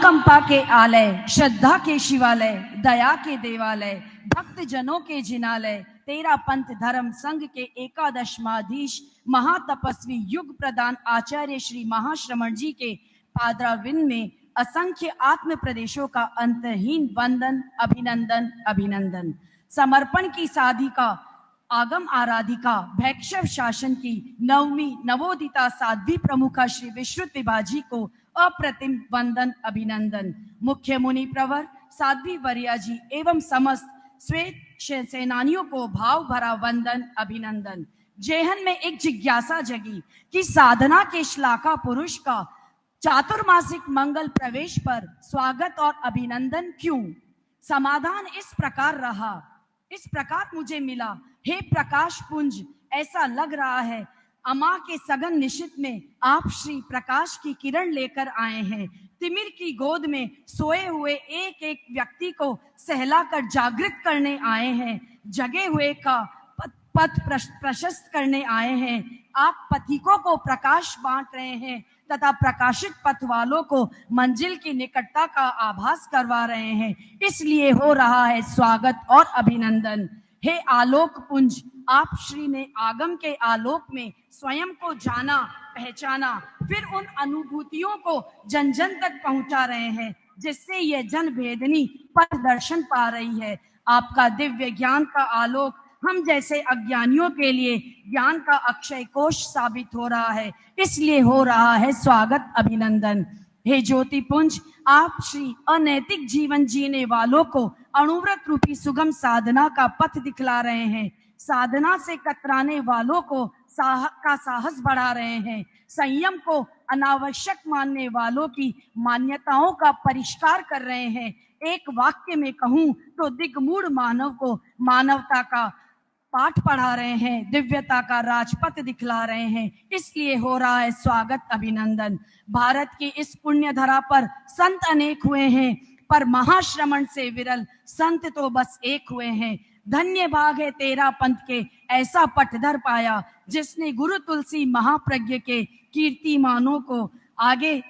अनुकंपा के आलय, श्रद्धा के शिवालय, दया के देवालय, भक्त जनों के जिनालय, तेरा पंथ धर्म संघ के एकादशमाधीश महातपस्वी युग प्रदान आचार्य श्री महाश्रमण जी के पादारविंद में असंख्य आत्म प्रदेशों का अंतहीन वंदन, अभिनंदन अभिनंदन। समर्पण की साधिका, आगम आराधिका, भैक्षव शासन की नवमी नवोदिता साध्वी प्रमुखा श्री विश्रुत विभाजी को अप्रतिम वंदन अभिनंदन। मुख्य मुनि प्रवर साध्वी वरिया जी एवं समस्त श्वेत सेनानियों को भाव भरा वंदन अभिनंदन। जेहन में एक जिज्ञासा जगी कि साधना के श्लाघा पुरुष का चातुर्मासिक मंगल प्रवेश पर स्वागत और अभिनंदन क्यों? समाधान इस प्रकार रहा, इस प्रकार मुझे मिला। हे प्रकाश पुंज, ऐसा लग रहा है अमा के सघन निशित में आप श्री प्रकाश की किरण लेकर आए हैं। तिमिर की गोद में सोए हुए एक एक व्यक्ति को सहलाकर जागृत करने आए हैं। जगे हुए का पथ प्रशस्त करने आए हैं। आप पथिकों को प्रकाश बांट रहे हैं तथा प्रकाशित पथ वालों को मंजिल की निकटता का आभास करवा रहे हैं। इसलिए हो रहा है स्वागत और अभिनंदन। हे आलोक पुंज, आप श्री ने आगम के आलोक में स्वयं को जाना, पहचाना, फिर उन अनुभूतियों को जन जन तक पहुंचा रहे हैं जिससे यह जन भेदनी पथ दर्शन पा रही है। आपका दिव्य ज्ञान का आलोक हम जैसे अज्ञानियों के लिए ज्ञान का अक्षय कोश साबित हो रहा है। इसलिए हो रहा है स्वागत अभिनंदन। हे ज्योति पुंज, आप श्री अनैतिक जीवन जीने वालों को अणुव्रत रूपी सुगम साधना का पथ दिखला रहे हैं। साधना से कतराने वालों को साहस बढ़ा रहे हैं। संयम को अनावश्यक मानने वालों की मान्यताओं का परिष्कार कर रहे हैं। एक वाक्य में कहूं तो दिग्मूढ़ मानव को मानवता का पाठ पढ़ा रहे हैं, दिव्यता का राजपथ दिखला रहे हैं। इसलिए हो रहा है स्वागत अभिनंदन। भारत की इस पुण्य धरा पर संत अनेक हुए हैं, पर महाश्रमण से विरल संत तो बस एक हुए हैं। धन्य भाग है तेरा पंथ के ऐसा पटधर पाया, जिसने गुरु तुलसी महाप्रज्ञ के कीर्तिमानों को आगे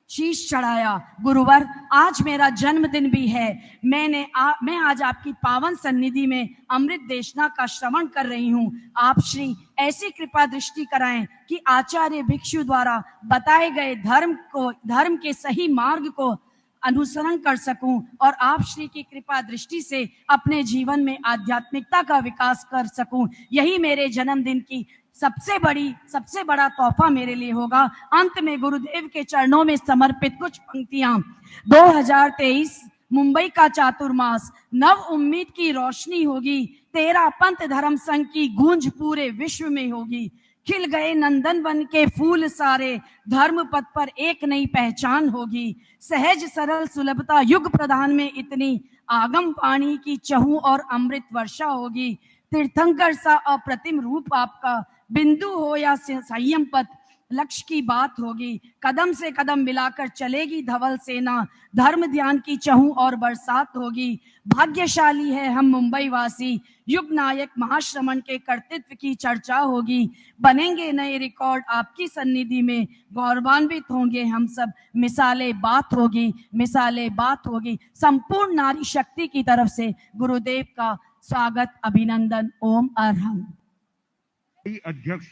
शीश चढ़ाया। गुरुवर, आज मेरा जन्मदिन भी है। मैं आज आपकी पावन सन्निधि में अमृत देशना का श्रवण कर रही हूँ। आप श्री ऐसी कृपा दृष्टि कराएं कि आचार्य भिक्षु द्वारा बताए गए धर्म के सही मार्ग को अनुसरण कर सकूं और आप श्री की कृपा दृष्टि से अपने जीवन में आध्यात्मिकता का विकास कर सकूं। यही मेरे जन्मदिन की सबसे बड़ा तोहफा मेरे लिए होगा। अंत में गुरुदेव के चरणों में समर्पित कुछ पंक्तियां। 2023 मुंबई का चातुर्मास, नव उम्मीद की रोशनी होगी। तेरा पंथ धर्म संघ की गूंज पूरे विश्व में होगी। खिल गए नंदन वन के फूल सारे, धर्म पथ पर एक नई पहचान होगी। सहज सरल सुलभता युग प्रधान में इतनी, आगम पानी की चहु और अमृत वर्षा होगी। तीर्थंकर सा अप्रतिम रूप आपका, बिंदु हो या संयम पथ, लक्ष्य की बात होगी। कदम से कदम मिलाकर चलेगी धवल सेना, धर्म ध्यान की चहु और बरसात होगी। भाग्यशाली है हम मुंबई वासी, युग नायक महाश्रमण के कर्तृत्व की चर्चा होगी। बनेंगे नए रिकॉर्ड आपकी सन्निधि में, गौरवान्वित होंगे हम सब। मिसालें बात होगी। संपूर्ण नारी शक्ति की तरफ से गुरुदेव का स्वागत अभिनंदन। ओम अरहम। अध्यक्ष